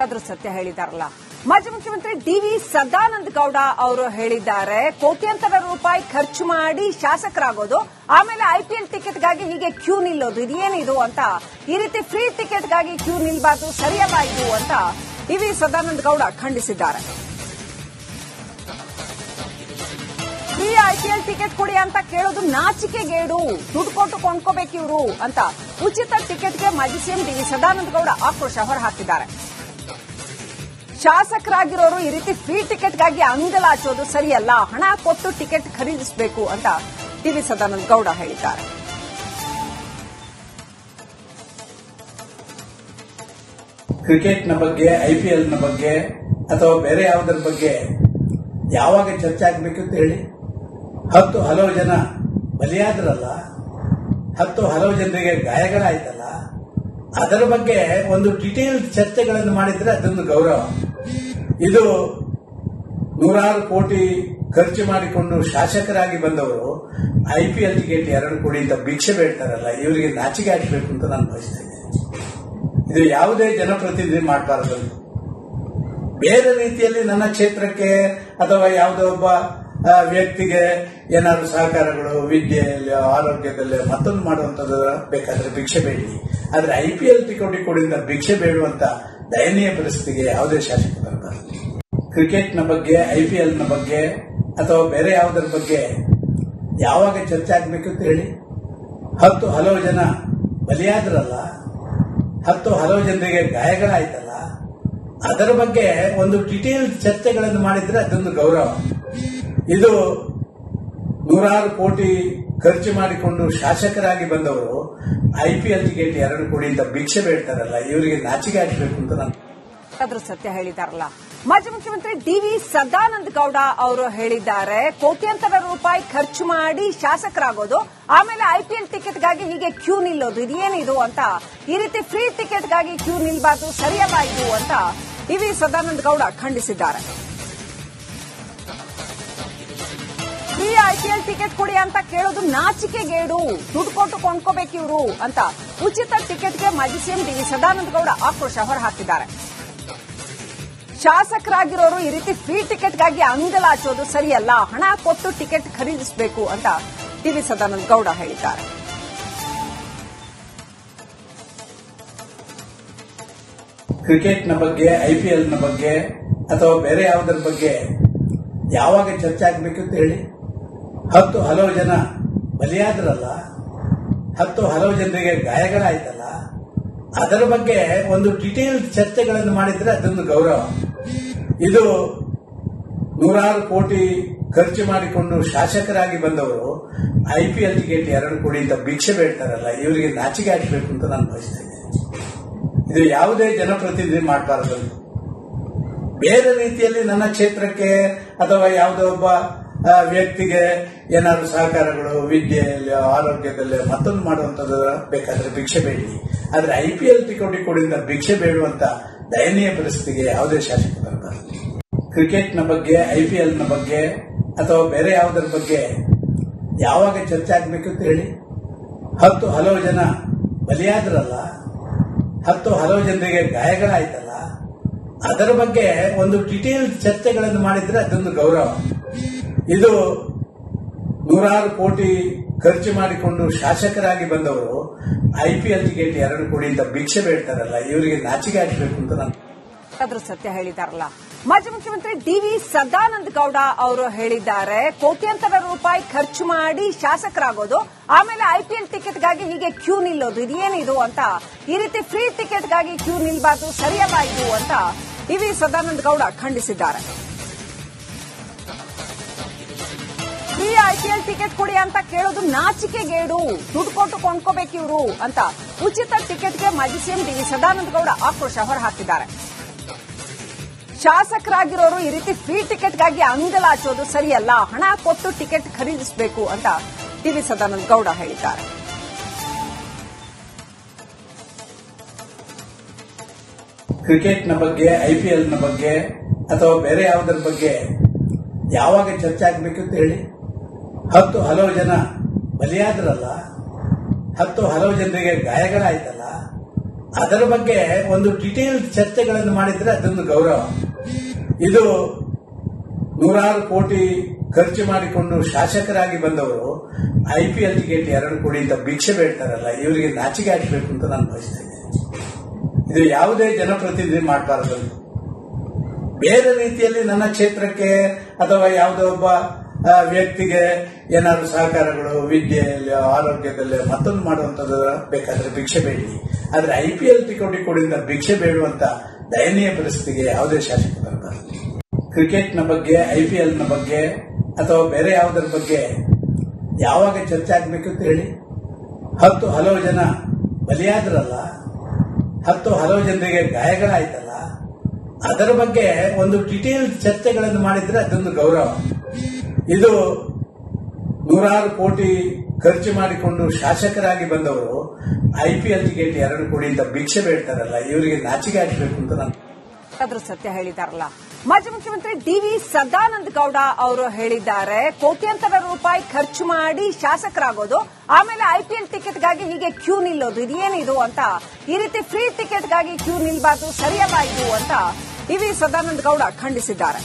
ಆದ್ರೂ ಸತ್ಯ ಹೇಳಿದಾರಲ್ಲ. ಮಾಜಿ ಮುಖ್ಯಮಂತ್ರಿ ಡಿ.ವಿ. ಸದಾನಂದ ಗೌಡ ಅವರು ಹೇಳಿದ್ದಾರೆ, ಕೋಟ್ಯಾಂತರ ರೂಪಾಯಿ ಖರ್ಚು ಮಾಡಿ ಶಾಸಕರಾಗೋದು, ಆಮೇಲೆ ಐಪಿಎಲ್ ಟಿಕೆಟ್ಗಾಗಿ ಹೀಗೆ ಕ್ಯೂ ನಿಲ್ಲೋದು, ಇದೇನಿದು ಅಂತ. ಈ ರೀತಿ ಫ್ರೀ ಟಿಕೆಟ್ಗಾಗಿ ಕ್ಯೂ ನಿಲ್ಬಾರ್ದು, ಸರಿಯಲ್ಲ ಇದು ಅಂತ ಡಿ.ವಿ. ಸದಾನಂದ ಗೌಡ ಖಂಡಿಸಿದ್ದಾರೆ. ಫ್ರೀ ಐಪಿಎಲ್ ಟಿಕೆಟ್ ಕೊಡಿ ಅಂತ ಕೇಳೋದು ನಾಚಿಕೆಗೇಡು, ದುಡ್ಡು ಕೊಟ್ಟು ಕೊಂಡ್ಕೋಬೇಕು ಇವರು ಅಂತ ಉಚಿತ ಟಿಕೆಟ್ಗೆ ಮಾಜಿ ಸಿಎಂ ಡಿ.ವಿ. ಸದಾನಂದ ಗೌಡ ಆಕ್ರೋಶ ಹೊರಹಾಕಿದ್ದಾರೆ. ಶಾಸಕರಾಗಿರೋರು ಈ ರೀತಿ ಫ್ರೀ ಟಿಕೆಟ್ಗಾಗಿ ಅಂಗಲಾಚೋದು ಸರಿಯಲ್ಲ, ಹಣ ಕೊಟ್ಟು ಟಿಕೆಟ್ ಖರೀದಿಸಬೇಕು ಅಂತ ಡಿ.ವಿ. ಸದಾನಂದ ಗೌಡ ಹೇಳಿದ್ದಾರೆ. ಕ್ರಿಕೆಟ್ನ ಬಗ್ಗೆ, ಐಪಿಎಲ್ನ ಬಗ್ಗೆ ಅಥವಾ ಬೇರೆ ಯಾವುದರ ಬಗ್ಗೆ ಯಾವಾಗ ಚರ್ಚೆ ಆಗಬೇಕು ಅಂತ ಹೇಳಿ, ಹಲವು ಜನ ಬಲಿಯಾದ್ರಲ್ಲ, ಹಲವು ಜನರಿಗೆ ಗಾಯಗಳಾಯ್ತಲ್ಲ, ಅದರ ಬಗ್ಗೆ ಒಂದು ಡಿಟೇಲ್ ಚರ್ಚೆಗಳನ್ನು ಮಾಡಿದ್ರೆ ಅದೊಂದು ಗೌರವ. ಇದು ನೂರಾರು ಕೋಟಿ ಖರ್ಚು ಮಾಡಿಕೊಂಡು ಶಾಸಕರಾಗಿ ಬಂದವರು ಐಪಿಎಲ್ ಟಿಕೆಟ್ 2 ಕೋಟಿ ಅಂತ ಭಿಕ್ಷೆ ಬೇಡ್ತಾರಲ್ಲ, ಇವರಿಗೆ ನಾಚಿಕೆ ಹಾಕಬೇಕು ಅಂತ ನಾನು ಬಯಸ್ತಾ ಇದ್ದೇನೆ. ಇದು ಯಾವುದೇ ಜನಪ್ರತಿನಿಧಿ ಮಾಡಬಾರದು. ಬೇರೆ ರೀತಿಯಲ್ಲಿ ನನ್ನ ಕ್ಷೇತ್ರಕ್ಕೆ ಅಥವಾ ಯಾವುದೋ ಒಬ್ಬ ವ್ಯಕ್ತಿಗೆ ಏನಾದ್ರು ಸಹಕಾರಗಳು, ವಿದ್ಯೆಯಲ್ಲಿ, ಆರೋಗ್ಯದಲ್ಲಿ ಮತ್ತೊಂದು ಮಾಡುವಂಥದ್ದು ಬೇಕಾದ್ರೆ ಭಿಕ್ಷೆ ಬೇಡಿ. ಆದ್ರೆ ಐಪಿಎಲ್ ಟಿಕೆಟ್ ಕೊಡಿಂದ ಭಿಕ್ಷೆ ಬೇಡುವಂತ ದಯನೀಯ ಪರಿಸ್ಥಿತಿಗೆ ಯಾವುದೇ ಶಾಸಕ ಬರಬಾರದು. ಕ್ರಿಕೆಟ್ನ ಬಗ್ಗೆ, ಐಪಿಎಲ್ನ ಬಗ್ಗೆ ಅಥವಾ ಬೇರೆ ಯಾವುದರ ಬಗ್ಗೆ ಯಾವಾಗ ಚರ್ಚೆ ಆಗಬೇಕು ಅಂತ ಹೇಳಿ, ಹಲವು ಜನ ಬಲಿಯಾದ್ರಲ್ಲ, ಹಲವು ಜನರಿಗೆ ಗಾಯಗಳಾಯ್ತಲ್ಲ, ಅದರ ಬಗ್ಗೆ ಒಂದು ಡಿಟೇಲ್ ಚರ್ಚೆಗಳನ್ನು ಮಾಡಿದ್ರೆ ಅದೊಂದು ಗೌರವ. ಇದು ನೂರಾರು ಕೋಟಿ ಖರ್ಚು ಮಾಡಿಕೊಂಡು ಶಾಸಕರಾಗಿ ಬಂದವರು ಐಪಿಎಲ್ ಟಿಕೆಟ್ 2 ಕೋಟಿ ಅಂತ ಭಿಕ್ಷೆ ಬೇಡ್ತಾರಲ್ಲ, ಇವರಿಗೆ ನಾಚಿಕೆ ಹಾಕಬೇಕು ಅಂತ ನಾನು ಆದ್ರೂ ಸತ್ಯ ಹೇಳಿದಾರಲ್ಲ. ಮಾಜಿ ಮುಖ್ಯಮಂತ್ರಿ ಡಿ.ವಿ. ಸದಾನಂದ ಗೌಡ ಅವರು ಹೇಳಿದ್ದಾರೆ, ಕೋಟ್ಯಾಂತರ ರೂಪಾಯಿ ಖರ್ಚು ಮಾಡಿ ಶಾಸಕರಾಗೋದು, ಆಮೇಲೆ ಐಪಿಎಲ್ ಟಿಕೆಟ್ಗಾಗಿ ಹೀಗೆ ಕ್ಯೂ ನಿಲ್ಲೋದು, ಇದೇನಿದು ಅಂತ. ಈ ರೀತಿ ಫ್ರೀ ಟಿಕೆಟ್ಗಾಗಿ ಕ್ಯೂ ನಿಲ್ಬಾರ್ದು, ಸರಿಯಲ್ಲ ಇದು ಅಂತ ಡಿ.ವಿ. ಸದಾನಂದ ಗೌಡ ಖಂಡಿಸಿದ್ದಾರೆ. ಫ್ರೀ ಐಪಿಎಲ್ ಟಿಕೆಟ್ ಕೊಡಿ ಅಂತ ಕೇಳೋದು ನಾಚಿಕೆಗೇಡು, ದುಡ್ಡು ಕೊಟ್ಟು ಕೊಂಡ್ಕೋಬೇಕು ಇವರು ಅಂತ ಉಚಿತ ಟಿಕೆಟ್ಗೆ ಮಾಜಿ ಸಿಎಂ ಡಿ.ವಿ. ಸದಾನಂದ ಗೌಡ ಆಕ್ರೋಶ ಹೊರಹಾಕಿದ್ದಾರೆ. ಶಾಸಕರಾಗಿರೋರು ಈ ರೀತಿ ಫ್ರೀ ಟಿಕೆಟ್ಗಾಗಿ ಅಂಗಲಾಚೋದು ಸರಿಯಲ್ಲ, ಹಣ ಕೊಟ್ಟು ಟಿಕೆಟ್ ಖರೀದಿಸಬೇಕು ಅಂತ ಡಿ.ವಿ. ಸದಾನಂದ ಗೌಡ ಹೇಳಿದ್ದಾರೆ. ಕ್ರಿಕೆಟ್ನ ಬಗ್ಗೆ, ಐಪಿಎಲ್ನ ಬಗ್ಗೆ ಅಥವಾ ಬೇರೆ ಯಾವುದರ ಬಗ್ಗೆ ಯಾವಾಗ ಚರ್ಚೆ ಆಗಬೇಕು ಅಂತ ಹೇಳಿ, ಹಲವು ಜನ ಬಲಿಯಾದ್ರಲ್ಲ, ಹಲವು ಜನರಿಗೆ ಗಾಯಗಳಾಯ್ತಲ್ಲ, ಅದರ ಬಗ್ಗೆ ಒಂದು ಡಿಟೇಲ್ ಚರ್ಚೆಗಳನ್ನು ಮಾಡಿದ್ರೆ ಅದೊಂದು ಗೌರವ. ಇದು ನೂರಾರು ಕೋಟಿ ಖರ್ಚು ಮಾಡಿಕೊಂಡು ಶಾಸಕರಾಗಿ ಬಂದವರು ಐಪಿಎಲ್ ಟಿಕೆಟ್ 2 ಕೋಟಿ ಅಂತ ಭಿಕ್ಷೆ ಬೇಡ್ತಾರಲ್ಲ, ಇವರಿಗೆ ನಾಚಿಕೆ ಹಾಕಬೇಕು ಅಂತ ನಾನು ಬಯಸ್ತಾ ಇದ್ದೇನೆ. ಇದು ಯಾವುದೇ ಜನಪ್ರತಿನಿಧಿ ಮಾಡಬಾರದು. ಬೇರೆ ರೀತಿಯಲ್ಲಿ ನನ್ನ ಕ್ಷೇತ್ರಕ್ಕೆ ಅಥವಾ ಯಾವುದೋ ಒಬ್ಬ ವ್ಯಕ್ತಿಗೆ ಏನಾದ್ರು ಸಹಕಾರಗಳು, ವಿದ್ಯೆಯಲ್ಲಿ, ಆರೋಗ್ಯದಲ್ಲಿ ಮತ್ತೊಂದು ಮಾಡುವಂಥದ್ದು ಬೇಕಾದ್ರೆ ಭಿಕ್ಷೆ ಬೇಡಿ. ಆದ್ರೆ ಐಪಿಎಲ್ ಟಿಕೆಟ್ ಕೊಡಿಂದ ಭಿಕ್ಷೆ ಬೇಡುವಂತ ದಯನೀಯ ಪರಿಸ್ಥಿತಿಗೆ ಯಾವುದೇ ಶಾಸಕ ಬರಬಾರದು. ಕ್ರಿಕೆಟ್ನ ಬಗ್ಗೆ, ಐಪಿಎಲ್ನ ಬಗ್ಗೆ ಅಥವಾ ಬೇರೆ ಯಾವುದರ ಬಗ್ಗೆ ಯಾವಾಗ ಚರ್ಚೆ ಆಗಬೇಕು ಅಂತ ಹೇಳಿ, ಹಲವು ಜನ ಬಲಿಯಾದ್ರಲ್ಲ, ಹಲವು ಜನರಿಗೆ ಗಾಯಗಳಾಯ್ತಲ್ಲ, ಅದರ ಬಗ್ಗೆ ಒಂದು ಡಿಟೇಲ್ ಚರ್ಚೆಗಳನ್ನು ಮಾಡಿದ್ರೆ ಅದೊಂದು ಗೌರವ. ಇದು ನೂರಾರು ಕೋಟಿ ಖರ್ಚು ಮಾಡಿಕೊಂಡು ಶಾಸಕರಾಗಿ ಬಂದವರು ಐಪಿಎಲ್ ಟಿಕೆಟ್ 2 ಕೋಟಿ ಅಂತ ಭಿಕ್ಷೆ ಬೇಡ್ತಾರಲ್ಲ, ಇವರಿಗೆ ನಾಚಿಕೆ ಹಾಕಬೇಕು ಅಂತ ನಾನು ಆದ್ರೂ ಸತ್ಯ ಹೇಳಿದಾರಲ್ಲ. ಮಾಜಿ ಮುಖ್ಯಮಂತ್ರಿ ಡಿ.ವಿ. ಸದಾನಂದ ಗೌಡ ಅವರು ಹೇಳಿದ್ದಾರೆ, ಕೋಟ್ಯಾಂತರ ರೂಪಾಯಿ ಖರ್ಚು ಮಾಡಿ ಶಾಸಕರಾಗೋದು, ಆಮೇಲೆ ಐಪಿಎಲ್ ಟಿಕೆಟ್ಗಾಗಿ ಹೀಗೆ ಕ್ಯೂ ನಿಲ್ಲೋದು, ಇದೇನಿದು ಅಂತ. ಈ ರೀತಿ ಫ್ರೀ ಟಿಕೆಟ್ಗಾಗಿ ಕ್ಯೂ ನಿಲ್ಬಾರ್ದು, ಸರಿಯಲ್ಲ ಇದು ಅಂತ ಡಿ.ವಿ. ಸದಾನಂದ ಗೌಡ ಖಂಡಿಸಿದ್ದಾರೆ. ಫ್ರೀ ಐಪಿಎಲ್ ಟಿಕೆಟ್ ಕೊಡಿ ಅಂತ ಕೇಳೋದು ನಾಚಿಕೆಗೇಡು, ದುಡ್ಡು ಕೊಟ್ಟು ಕೊಂಡ್ಕೋಬೇಕು ಇವರು ಅಂತ ಉಚಿತ ಟಿಕೆಟ್ಗೆ ಮಾಜಿ ಸಿಎಂ ಡಿ.ವಿ. ಸದಾನಂದ ಗೌಡ ಆಕ್ರೋಶ ಹೊರಹಾಕಿದ್ದಾರೆ. ಶಾಸಕರಾಗಿರೋರು ಈ ರೀತಿ ಫ್ರೀ ಟಿಕೆಟ್ಗಾಗಿ ಅಂಗಲಾಚೋದು ಸರಿಯಲ್ಲ, ಹಣ ಕೊಟ್ಟು ಟಿಕೆಟ್ ಖರೀದಿಸಬೇಕು ಅಂತ ಡಿ.ವಿ. ಸದಾನಂದ ಗೌಡ ಹೇಳಿದ್ದಾರೆ. ಕ್ರಿಕೆಟ್ನ ಬಗ್ಗೆ, ಐಪಿಎಲ್ನ ಬಗ್ಗೆ ಅಥವಾ ಬೇರೆ ಯಾವುದರ ಬಗ್ಗೆ ಯಾವಾಗ ಚರ್ಚೆ ಆಗಬೇಕು ಅಂತ ಹೇಳಿ, ಹಲವು ಜನ ಬಲಿಯಾದ್ರಲ್ಲ, ಹಲವು ಜನರಿಗೆ ಗಾಯಗಳಾಯ್ತಲ್ಲ, ಅದರ ಬಗ್ಗೆ ಒಂದು ಡಿಟೇಲ್ ಚರ್ಚೆಗಳನ್ನು ಮಾಡಿದ್ರೆ ಅದೊಂದು ಗೌರವ. ಇದು ನೂರಾರು ಕೋಟಿ ಖರ್ಚು ಮಾಡಿಕೊಂಡು ಶಾಸಕರಾಗಿ ಬಂದವರು IPL ಟಿಕೆಟ್ 2 ಕೋಟಿ ಅಂತ ಭಿಕ್ಷೆ ಬೇಡ್ತಾರಲ್ಲ, ಇವರಿಗೆ ನಾಚಿಕೆ ಹಾಕಬೇಕು ಅಂತ ನಾನು ಬಯಸ್ತಾ ಇದ್ದೇನೆ. ಇದು ಯಾವುದೇ ಜನಪ್ರತಿನಿಧಿ ಮಾಡಬಾರದು. ಬೇರೆ ರೀತಿಯಲ್ಲಿ ನನ್ನ ಕ್ಷೇತ್ರಕ್ಕೆ ಅಥವಾ ಯಾವುದೋ ಒಬ್ಬ ವ್ಯಕ್ತಿಗೆ ಏನಾದ್ರು ಸಹಕಾರಗಳು ವಿದ್ಯೆಯಲ್ಲಿ ಆರೋಗ್ಯದಲ್ಲಿ ಮತ್ತೊಂದು ಮಾಡುವಂಥದ್ದು ಬೇಕಾದ್ರೆ ಭಿಕ್ಷೆ ಬೇಡಿ. ಆದ್ರೆ IPL ಟಿಕೆಟ್ ಕೊಡಿಂದ ಭಿಕ್ಷೆ ಬೇಡುವಂತ ದಯನೀಯ ಪರಿಸ್ಥಿತಿಗೆ ಯಾವುದೇ ಶಾಸಕ ಬರಬಾರದು. ಕ್ರಿಕೆಟ್ನ ಬಗ್ಗೆ, IPL ನ ಬಗ್ಗೆ ಅಥವಾ ಬೇರೆ ಯಾವುದರ ಬಗ್ಗೆ ಯಾವಾಗ ಚರ್ಚೆ ಆಗಬೇಕು ಅಂತ ಹೇಳಿ. ಹಲವು ಜನ ಬಲಿಯಾದ್ರಲ್ಲ, ಹಲವು ಜನರಿಗೆ ಗಾಯಗಳಾಯ್ತಲ್ಲ, ಅದರ ಬಗ್ಗೆ ಒಂದು ಡಿಟೇಲ್ ಚರ್ಚೆಗಳನ್ನು ಮಾಡಿದ್ರೆ ಅದೊಂದು ಗೌರವ. ಇದು ನೂರಾರು ಕೋಟಿ ಖರ್ಚು ಮಾಡಿಕೊಂಡು ಶಾಸಕರಾಗಿ ಬಂದವರು IPL ಟಿಕೆಟ್ 2 ಕೋಟಿ ಅಂತ ಭಿಕ್ಷೆ ಬೇಡ್ತಾರಲ್ಲ, ಇವರಿಗೆ ನಾಚಿಕೆ ಹಾಕಬೇಕು ಅಂತ ನಾನು ಅದ್ರ ಸತ್ಯ ಹೇಳಿದಾರಲ್ಲ. ಮಾಜಿ ಮುಖ್ಯಮಂತ್ರಿ DV ಸದಾನಂದ ಗೌಡ ಅವರು ಹೇಳಿದ್ದಾರೆ, ಕೋಟ್ಯಾಂತರ ರೂಪಾಯಿ ಖರ್ಚು ಮಾಡಿ ಶಾಸಕರಾಗೋದು, ಆಮೇಲೆ IPL ಟಿಕೆಟ್ಗಾಗಿ ಹೀಗೆ ಕ್ಯೂ ನಿಲ್ಲೋದು, ಇದೇನಿದು ಅಂತ. ಈ ರೀತಿ ಫ್ರೀ ಟಿಕೆಟ್ಗಾಗಿ ಕ್ಯೂ ನಿಲ್ಬಾರ್ದು, ಸರಿಯಲ್ಲ ಇದು ಅಂತ DV ಸದಾನಂದ ಗೌಡ ಖಂಡಿಸಿದ್ದಾರೆ.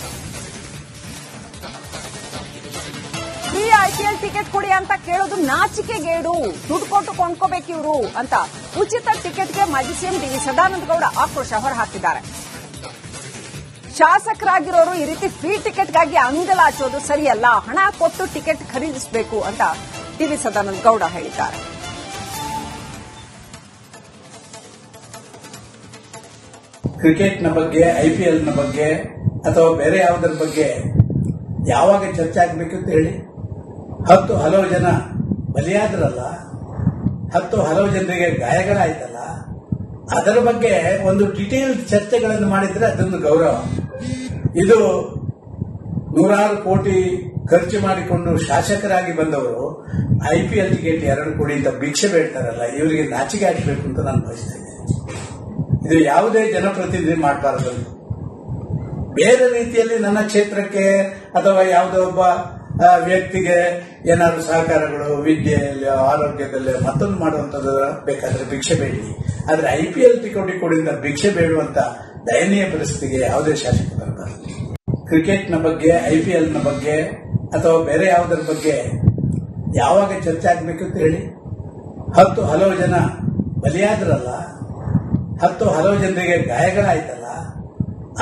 ಫ್ರೀ IPL ಟಿಕೆಟ್ ಕೊಡಿ ಅಂತ ಕೇಳೋದು ನಾಚಿಕೆಗೇಡು, ದುಡ್ಡು ಕೊಟ್ಟು ಕೊಂಡ್ಕೋಬೇಕು ಇವರು ಅಂತ ಉಚಿತ ಟಿಕೆಟ್ಗೆ ಮಾಜಿ CM DV ಸದಾನಂದ ಗೌಡ ಆಕ್ರೋಶ ಹೊರಹಾಕಿದ್ದಾರೆ. ಶಾಸಕರಾಗಿರೋರು ಈ ರೀತಿ ಫ್ರೀ ಟಿಕೆಟ್ಗಾಗಿ ಅಂಗಲಾಚೋದು ಸರಿಯಲ್ಲ, ಹಣ ಕೊಟ್ಟು ಟಿಕೆಟ್ ಖರೀದಿಸಬೇಕು ಅಂತ DV ಸದಾನಂದ ಗೌಡ ಹೇಳಿದ್ದಾರೆ. ಕ್ರಿಕೆಟ್ನ ಬಗ್ಗೆ, IPL ನ ಬಗ್ಗೆ ಅಥವಾ ಬೇರೆ ಯಾವುದರ ಬಗ್ಗೆ ಯಾವಾಗ ಚರ್ಚೆ ಆಗಬೇಕು ಅಂತ ಹೇಳಿ. ಹಲವು ಜನ ಬಲಿಯಾದ್ರಲ್ಲ, ಹಲವು ಜನರಿಗೆ ಗಾಯಗಳಾಯ್ತಲ್ಲ, ಅದರ ಬಗ್ಗೆ ಒಂದು ಡಿಟೇಲ್ ಚರ್ಚೆಗಳನ್ನು ಮಾಡಿದ್ರೆ ಅದೊಂದು ಗೌರವ. ಇದು ನೂರಾರು ಕೋಟಿ ಖರ್ಚು ಮಾಡಿಕೊಂಡು ಶಾಸಕರಾಗಿ ಬಂದವರು IPL ಟಿಕೆಟ್ 2 ಕೋಟಿ ಅಂತ ಭಿಕ್ಷೆ ಬೇಡ್ತಾರಲ್ಲ, ಇವರಿಗೆ ನಾಚಿಕೆ ಹಾಕಬೇಕು ಅಂತ ನಾನು ಬಯಸ್ತಾ ಇದ್ದೇನೆ. ಇದು ಯಾವುದೇ ಜನಪ್ರತಿನಿಧಿ ಮಾಡಬಾರದು. ಬೇರೆ ರೀತಿಯಲ್ಲಿ ನನ್ನ ಕ್ಷೇತ್ರಕ್ಕೆ ಅಥವಾ ಯಾವುದೋ ಒಬ್ಬ ವ್ಯಕ್ತಿಗೆ ಏನಾದ್ರು ಸಹಕಾರಗಳು ವಿದ್ಯೆಯಲ್ಲಿ ಆರೋಗ್ಯದಲ್ಲಿ ಮತ್ತೊಂದು ಮಾಡುವಂಥದ್ದು ಬೇಕಾದ್ರೆ ಭಿಕ್ಷೆ ಬೇಡಿ. ಆದ್ರೆ IPL ಟಿಕೆಟ್ ಕೊಡಿಂದ ಭಿಕ್ಷೆ ಬೇಡುವಂತ ದಯನೀಯ ಪರಿಸ್ಥಿತಿಗೆ ಯಾವುದೇ ಶಾಸಕ ಬರಬಾರದು. ಕ್ರಿಕೆಟ್ನ ಬಗ್ಗೆ, IPL ನ ಬಗ್ಗೆ ಅಥವಾ ಬೇರೆ ಯಾವುದರ ಬಗ್ಗೆ ಯಾವಾಗ ಚರ್ಚೆ ಆಗಬೇಕು ಅಂತ ಹೇಳಿ. ಹಲವು ಜನ ಬಲಿಯಾದ್ರಲ್ಲ, ಹಲವು ಜನರಿಗೆ ಗಾಯಗಳಾಯ್ತಲ್ಲ,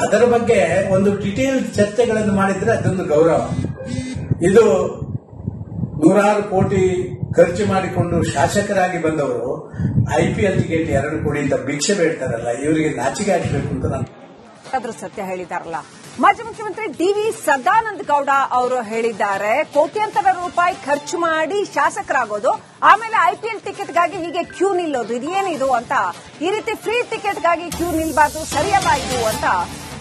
ಅದರ ಬಗ್ಗೆ ಒಂದು ಡಿಟೇಲ್ ಚರ್ಚೆಗಳನ್ನು ಮಾಡಿದ್ರೆ ಅದೊಂದು ಗೌರವ. ಇದು ನೂರಾರು ಕೋಟಿ ಖರ್ಚು ಮಾಡಿಕೊಂಡು ಶಾಸಕರಾಗಿ ಬಂದವರು IPL ಟಿಕೆಟ್ 2 ಕೋಟಿ ಅಂತ ಭಿಕ್ಷೆ ಬೇಡ್ತಾರಲ್ಲ, ಇವರಿಗೆ ನಾಚಿಕೆ ಹಾಕಬೇಕು ಅಂತ ನಾನು ಅದ್ರ ಸತ್ಯ ಹೇಳಿದಾರಲ್ಲ. ಮಾಜಿ ಮುಖ್ಯಮಂತ್ರಿ DV ಸದಾನಂದ ಗೌಡ ಅವರು ಹೇಳಿದ್ದಾರೆ, ಕೋಟ್ಯಾಂತರ ರೂಪಾಯಿ ಖರ್ಚು ಮಾಡಿ ಶಾಸಕರಾಗೋದು, ಆಮೇಲೆ IPL ಟಿಕೆಟ್ಗಾಗಿ ಹೀಗೆ ಕ್ಯೂ ನಿಲ್ಲೋದು, ಇದೇನಿದು ಅಂತ. ಈ ರೀತಿ ಫ್ರೀ ಟಿಕೆಟ್ಗಾಗಿ ಕ್ಯೂ ನಿಲ್ಬಾರ್ದು, ಸರಿಯಲ್ಲ ಇದು ಅಂತ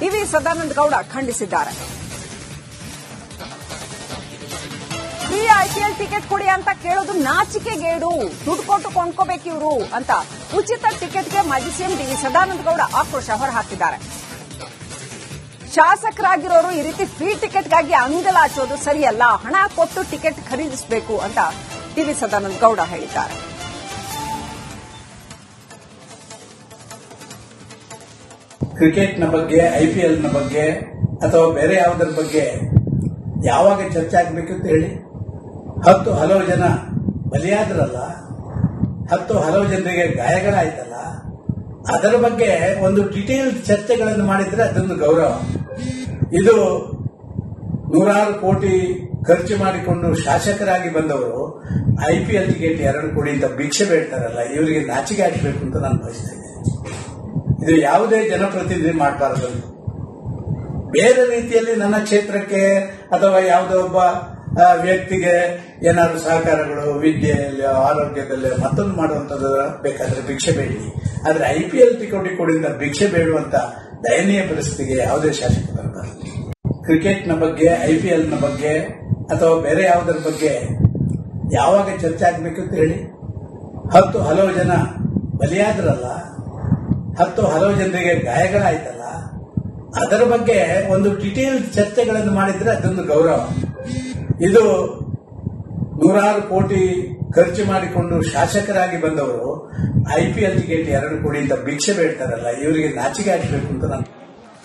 DV ಸದಾನಂದ ಗೌಡ ಖಂಡಿಸಿದ್ದಾರೆ. ಫ್ರೀ IPL ಟಿಕೆಟ್ ಕೊಡಿ ಅಂತ ಕೇಳೋದು ನಾಚಿಕೆಗೇಡು, ದುಡ್ಡು ಕೊಟ್ಟು ಕೊಂಡ್ಕೋಬೇಕು ಇವರು ಅಂತ ಉಚಿತ ಟಿಕೆಟ್ಗೆ ಮಾಜಿ CM DV ಸದಾನಂದ ಗೌಡ ಆಕ್ರೋಶ ಹೊರಹಾಕಿದ್ದಾರೆ. ಶಾಸಕರಾಗಿರೋರು ಈ ರೀತಿ ಫ್ರೀ ಟಿಕೆಟ್ಗಾಗಿ ಅಂಗಲಾಚೋದು ಸರಿಯಲ್ಲ, ಹಣ ಕೊಟ್ಟು ಟಿಕೆಟ್ ಖರೀದಿಸಬೇಕು ಅಂತ DV ಸದಾನಂದ ಗೌಡ ಹೇಳಿದ್ದಾರೆ. ಕ್ರಿಕೆಟ್ನ ಬಗ್ಗೆ, IPL ನ ಬಗ್ಗೆ ಅಥವಾ ಬೇರೆ ಯಾವುದರ ಬಗ್ಗೆ ಯಾವಾಗ ಚರ್ಚೆ ಆಗಬೇಕು ಅಂತ ಹೇಳಿ. ಹಲವು ಜನ ಬಲಿಯಾದ್ರಲ್ಲ, ಹಲವು ಜನರಿಗೆ ಗಾಯಗಳಾಯ್ತಲ್ಲ, ಅದರ ಬಗ್ಗೆ ಒಂದು ಡಿಟೇಲ್ ಚರ್ಚೆಗಳನ್ನು ಮಾಡಿದ್ರೆ ಅದೊಂದು ಗೌರವ. ಇದು ನೂರಾರು ಕೋಟಿ ಖರ್ಚು ಮಾಡಿಕೊಂಡು ಶಾಸಕರಾಗಿ ಬಂದವರು IPL ಟಿಕೆಟ್ 2 ಕೋಟಿ ಅಂತ ಭಿಕ್ಷೆ ಬೇಡ್ತಾರಲ್ಲ, ಇವರಿಗೆ ನಾಚಿಕೆ ಹಾಕಬೇಕು ಅಂತ ನಾನು ಬಯಸ್ತಾ ಇದ್ದೇನೆ. ಇದು ಯಾವುದೇ ಜನಪ್ರತಿನಿಧಿ ಮಾಡಬಾರದು. ಬೇರೆ ರೀತಿಯಲ್ಲಿ ನನ್ನ ಕ್ಷೇತ್ರಕ್ಕೆ ಅಥವಾ ಯಾವುದೋ ಒಬ್ಬ ವ್ಯಕ್ತಿಗೆ ಏನಾದ್ರು ಸಹಕಾರಗಳು ವಿದ್ಯೆಯಲ್ಲಿ ಆರೋಗ್ಯದಲ್ಲಿ ಮತ್ತೊಂದು ಮಾಡುವಂಥದ್ದು ಬೇಕಾದ್ರೆ ಭಿಕ್ಷೆ ಬೇಡಿ. ಆದ್ರೆ IPL ಟಿಕೆಟ್ ಕೊಡಿಂದ ಭಿಕ್ಷೆ ಬೇಡುವಂತ ದಯನೀಯ ಪರಿಸ್ಥಿತಿಗೆ ಯಾವುದೇ ಶಾಸಕ ಬರಬಾರದು. ಕ್ರಿಕೆಟ್ನ ಬಗ್ಗೆ, IPL ನ ಬಗ್ಗೆ ಅಥವಾ ಬೇರೆ ಯಾವುದರ ಬಗ್ಗೆ ಯಾವಾಗ ಚರ್ಚೆ ಆಗಬೇಕು ಅಂತ ಹೇಳಿ. ಹಲವು ಜನ ಬಲಿಯಾದ್ರಲ್ಲ, ಹಲವು ಜನರಿಗೆ ಗಾಯಗಳಾಯ್ತಲ್ಲ, ಅದರ ಬಗ್ಗೆ ಒಂದು ಡಿಟೇಲ್ ಚರ್ಚೆಗಳನ್ನು ಮಾಡಿದ್ರೆ ಅದೊಂದು ಗೌರವ. ಇದು ನೂರಾರು ಕೋಟಿ ಖರ್ಚು ಮಾಡಿಕೊಂಡು ಶಾಸಕರಾಗಿ ಬಂದವರು IPL ಟಿಕೆಟ್ 2 ಕೋಟಿ ಅಂತ ಭಿಕ್ಷೆ ಬೇಡ್ತಾರಲ್ಲ, ಇವರಿಗೆ ನಾಚಿಕೆ ಆಗಬೇಕು ಅಂತ ನಾನು